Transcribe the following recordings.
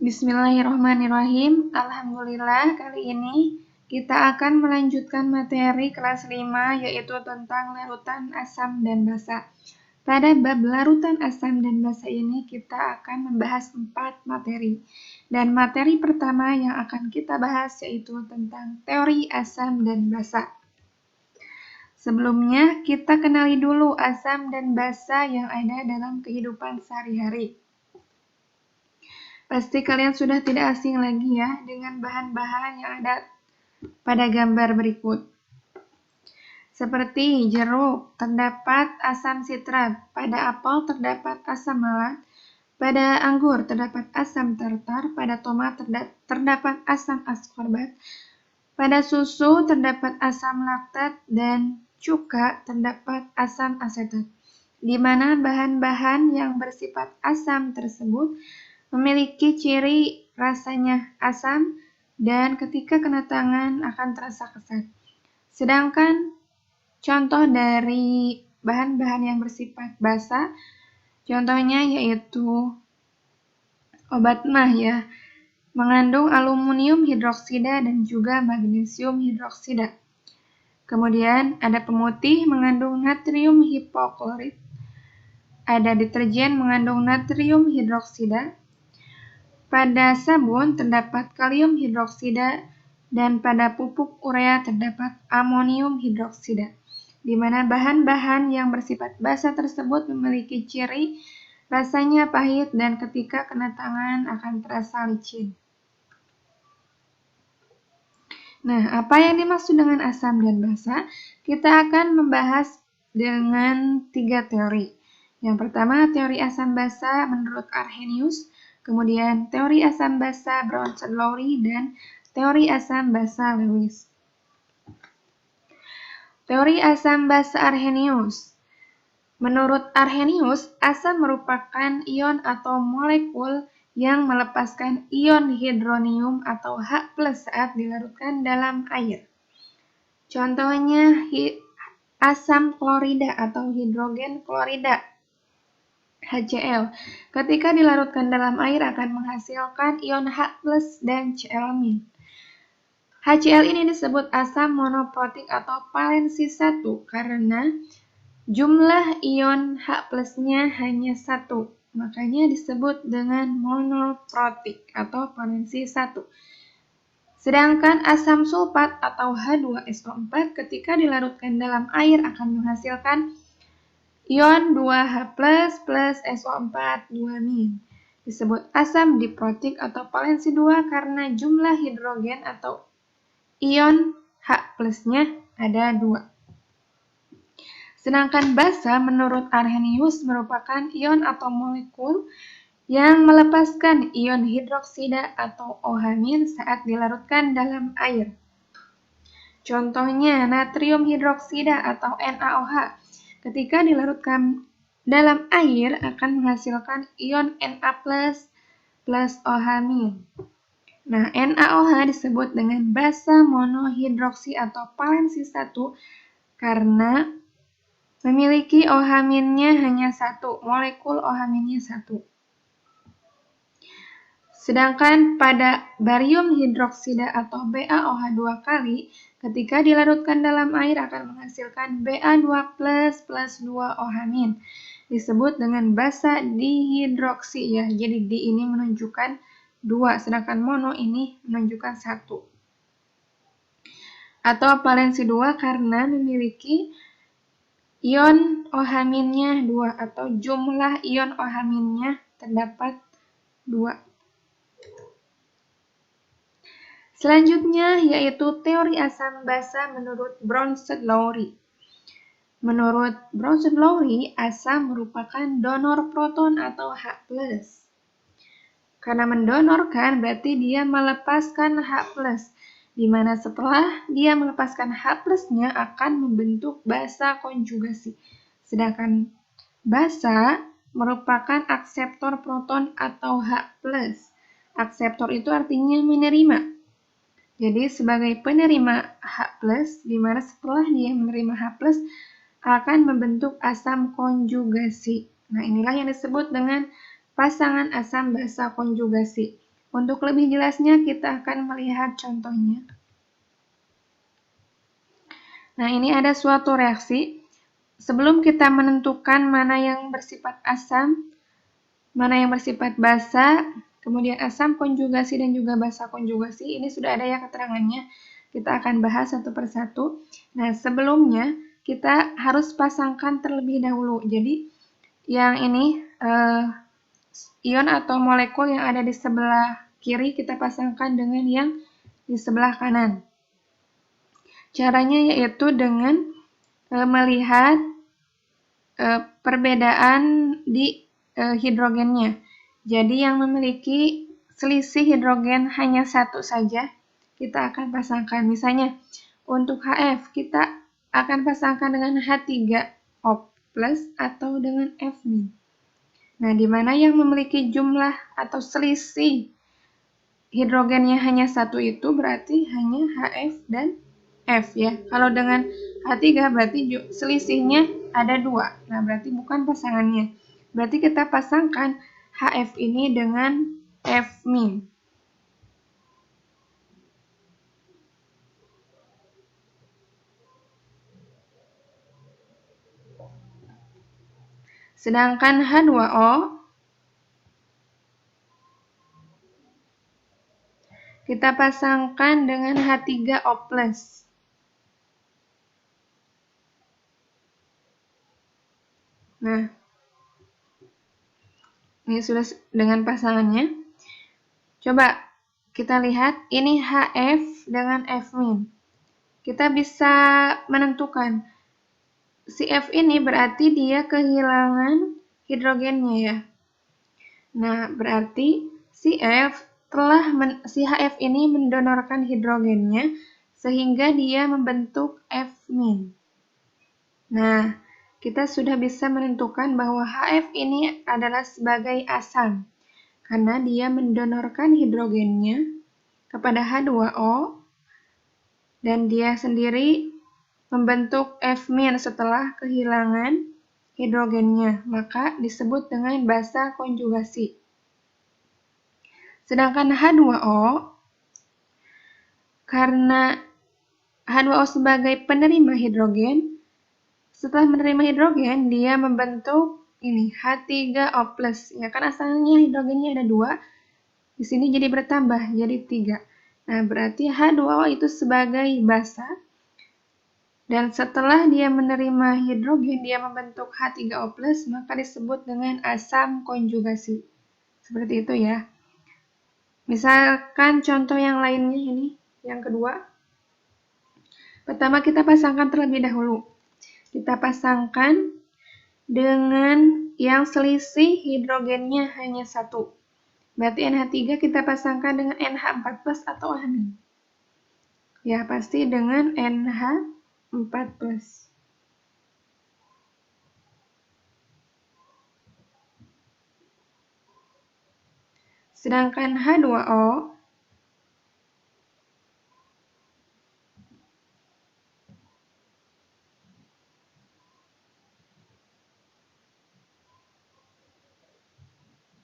Bismillahirrahmanirrahim. Alhamdulillah, kali ini kita akan melanjutkan materi kelas 5 yaitu tentang larutan asam dan basa. Pada bab larutan asam dan basa ini kita akan membahas 4 materi. Dan materi pertama yang akan kita bahas yaitu tentang teori asam dan basa. Sebelumnya, kita kenali dulu asam dan basa yang ada dalam kehidupan sehari-hari. Pasti kalian sudah tidak asing lagi ya dengan bahan-bahan yang ada pada gambar berikut. Seperti jeruk, terdapat asam sitrat, pada apel terdapat asam malat, pada anggur terdapat asam tartar, pada tomat terdapat asam askorbat, pada susu terdapat asam laktat, dan cuka terdapat asam asetat, di mana bahan-bahan yang bersifat asam tersebut memiliki ciri rasanya asam dan ketika kena tangan akan terasa kesat. Sedangkan contoh dari bahan-bahan yang bersifat basa, contohnya yaitu obat mah ya, mengandung aluminium hidroksida dan juga magnesium hidroksida. Kemudian ada pemutih mengandung natrium hipoklorit, ada deterjen mengandung natrium hidroksida. Pada sabun terdapat kalium hidroksida dan pada pupuk urea terdapat amonium hidroksida, di mana bahan-bahan yang bersifat basa tersebut memiliki ciri rasanya pahit dan ketika kena tangan akan terasa licin. Nah, apa yang dimaksud dengan asam dan basa? Kita akan membahas dengan 3 teori. Yang pertama, teori asam basa menurut Arrhenius. Kemudian teori asam basa Brownstedt-Lowry dan teori asam basa Lewis. Teori asam basa Arrhenius. Menurut Arrhenius, asam merupakan ion atau molekul yang melepaskan ion hidronium atau H+ saat dilarutkan dalam air. Contohnya asam klorida atau hidrogen klorida HCl. Ketika dilarutkan dalam air akan menghasilkan ion H+ dan Cl-. HCl ini disebut asam monoprotik atau valensi 1 karena jumlah ion H+-nya hanya 1. Makanya disebut dengan monoprotik atau valensi 1. Sedangkan asam sulfat atau H2SO4 ketika dilarutkan dalam air akan menghasilkan ion 2H+ plus SO4 2-. Disebut asam diprotik atau valensi 2 karena jumlah hidrogen atau ion H+-nya ada 2. Sedangkan basa menurut Arrhenius merupakan ion atau molekul yang melepaskan ion hidroksida atau OH- saat dilarutkan dalam air. Contohnya natrium hidroksida atau NaOH. Ketika dilarutkan dalam air akan menghasilkan ion Na+ plus OH-. Nah, NaOH disebut dengan basa monohidroksi atau valensi 1 karena memiliki OH-nya hanya 1, molekul OH-nya 1. Sedangkan pada barium hidroksida atau BaOH2 kali, ketika dilarutkan dalam air akan menghasilkan Ba2+ plus 2 OH-. Disebut dengan basa dihidroksi ya. Jadi di ini menunjukkan 2, sedangkan mono ini menunjukkan 1. Atau valensi 2 karena memiliki ion OH-nya 2 atau jumlah ion OH-nya terdapat 2. Selanjutnya yaitu teori asam basa menurut Brownstedt-Lowry. Menurut Brownstedt-Lowry, asam merupakan donor proton atau H+. Karena mendonorkan berarti dia melepaskan H+, di mana setelah dia melepaskan H+-nya akan membentuk basa konjugasi. Sedangkan basa merupakan akseptor proton atau H+. Akseptor itu artinya menerima. Jadi sebagai penerima H+, di mana setelah dia menerima H+, akan membentuk asam konjugasi. Nah, inilah yang disebut dengan pasangan asam basa konjugasi. Untuk lebih jelasnya kita akan melihat contohnya. Nah, ini ada suatu reaksi. Sebelum kita menentukan mana yang bersifat asam, mana yang bersifat basa, kemudian asam konjugasi dan juga basa konjugasi, ini sudah ada ya keterangannya. Kita akan bahas satu persatu. Nah, sebelumnya kita harus pasangkan terlebih dahulu. Jadi, yang ini ion atau molekul yang ada di sebelah kiri kita pasangkan dengan yang di sebelah kanan. Caranya yaitu dengan melihat perbedaan di hidrogennya. Jadi yang memiliki selisih hidrogen hanya satu saja, kita akan pasangkan. Misalnya, untuk HF, kita akan pasangkan dengan H3O+, atau dengan F-. Nah, di mana yang memiliki jumlah atau selisih hidrogennya hanya satu itu, berarti hanya HF dan F ya. Kalau dengan H3 berarti selisihnya ada 2. Nah, berarti bukan pasangannya. Berarti kita pasangkan HF ini dengan F-. Sedangkan H2O kita pasangkan dengan H3O+. Nah, ini sudah dengan pasangannya. Coba kita lihat, ini HF dengan F-. Kita bisa menentukan, si F ini berarti dia kehilangan hidrogennya ya. Nah, berarti si HF ini mendonorkan hidrogennya sehingga dia membentuk F-. Nah, kita sudah bisa menentukan bahwa HF ini adalah sebagai asam karena dia mendonorkan hidrogennya kepada H2O dan dia sendiri membentuk F- setelah kehilangan hidrogennya, maka disebut dengan basa konjugasi. Sedangkan H2O, karena H2O sebagai penerima hidrogen, setelah menerima hidrogen, dia membentuk ini H3O+. Ya kan asalnya hidrogennya ada 2, di sini jadi bertambah, jadi 3. Nah, berarti H2O itu sebagai basa, dan setelah dia menerima hidrogen, dia membentuk H3O+, maka disebut dengan asam konjugasi. Seperti itu ya. Misalkan contoh yang lainnya ini, yang kedua. Pertama kita pasangkan terlebih dahulu. Kita pasangkan dengan yang selisih hidrogennya hanya 1. Berarti NH3 kita pasangkan dengan NH4+ atau H-. Ya, pasti dengan NH4+. Sedangkan H2O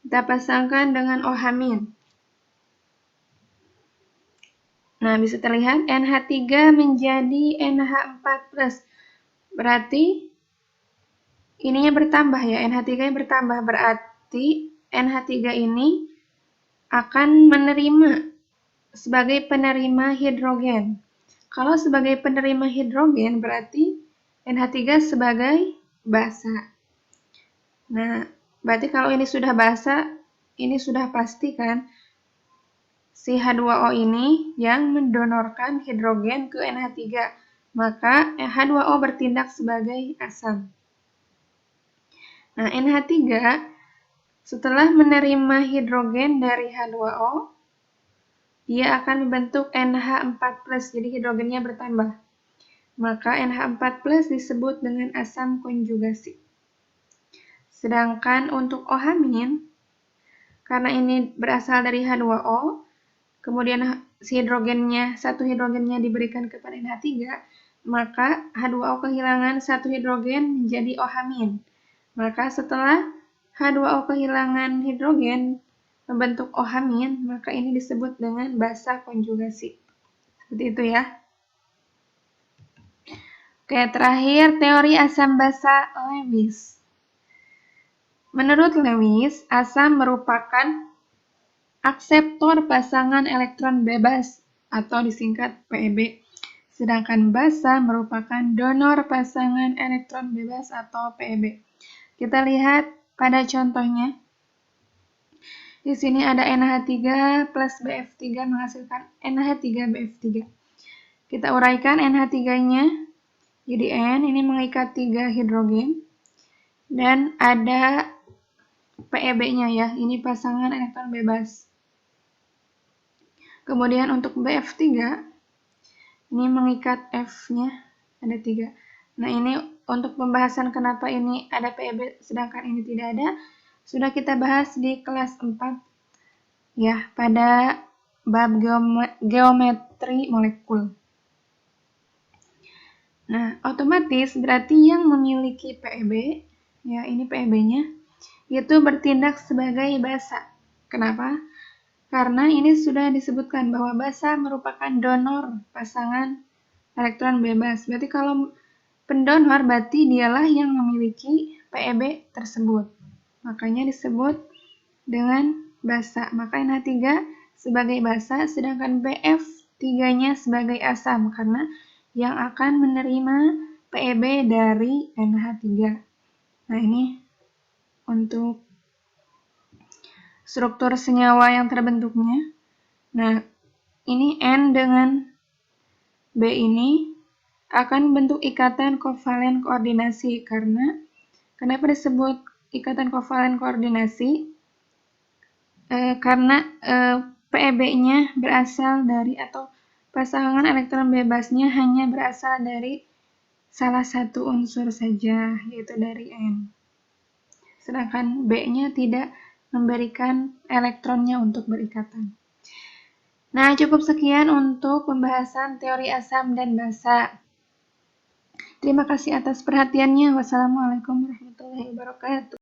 kita pasangkan dengan OH-. Nah, bisa terlihat NH3 menjadi NH4+. Berarti ininya bertambah ya, NH3 bertambah. Berarti NH3 ini akan menerima sebagai penerima hidrogen. Kalau sebagai penerima hidrogen berarti NH3 sebagai basa. Nah, berarti kalau ini sudah basa, ini sudah pasti kan si H2O ini yang mendonorkan hidrogen ke NH3. Maka H2O bertindak sebagai asam. Nah, NH3 setelah menerima hidrogen dari H2O, dia akan membentuk NH4+, jadi hidrogennya bertambah. Maka NH4+ disebut dengan asam konjugasi. Sedangkan untuk OH-, karena ini berasal dari H2O, kemudian satu hidrogennya diberikan kepada NH3, maka H2O kehilangan satu hidrogen menjadi OH-. Maka setelah H2O kehilangan hidrogen, membentuk OH-, maka ini disebut dengan basa konjugasi. Seperti itu ya. Oke, terakhir teori asam basa Lewis. Menurut Lewis, asam merupakan akseptor pasangan elektron bebas atau disingkat PEB, sedangkan basa merupakan donor pasangan elektron bebas atau PEB. Kita lihat pada contohnya. Di sini ada NH3 plus BF3 menghasilkan NH3BF3. Kita uraikan NH3-nya jadi N, ini mengikat 3 hidrogen. Dan ada PEB-nya ya, ini pasangan elektron bebas. Kemudian untuk BF3, ini mengikat F-nya, ada 3. Nah, ini untuk pembahasan kenapa ini ada PEB sedangkan ini tidak ada, sudah kita bahas di kelas 4 ya, pada bab geometri molekul. Nah, otomatis berarti yang memiliki PEB, ya ini PEB-nya, itu bertindak sebagai basa. Kenapa? Karena ini sudah disebutkan bahwa basa merupakan donor pasangan elektron bebas. Berarti kalau pendonor berarti dialah yang memiliki PEB tersebut. Makanya disebut dengan basa. Maka NH3 sebagai basa, sedangkan BF3-nya sebagai asam karena yang akan menerima PEB dari NH3. Nah, ini untuk struktur senyawa yang terbentuknya. Nah, ini N dengan B ini akan bentuk ikatan kovalen koordinasi. Kenapa disebut ikatan kovalen koordinasi? Karena PEB-nya berasal dari atau pasangan elektron bebasnya hanya berasal dari salah satu unsur saja, yaitu dari N. Sedangkan B-nya tidak memberikan elektronnya untuk berikatan. Nah, cukup sekian untuk pembahasan teori asam dan basa. Terima kasih atas perhatiannya. Wassalamualaikum warahmatullahi wabarakatuh.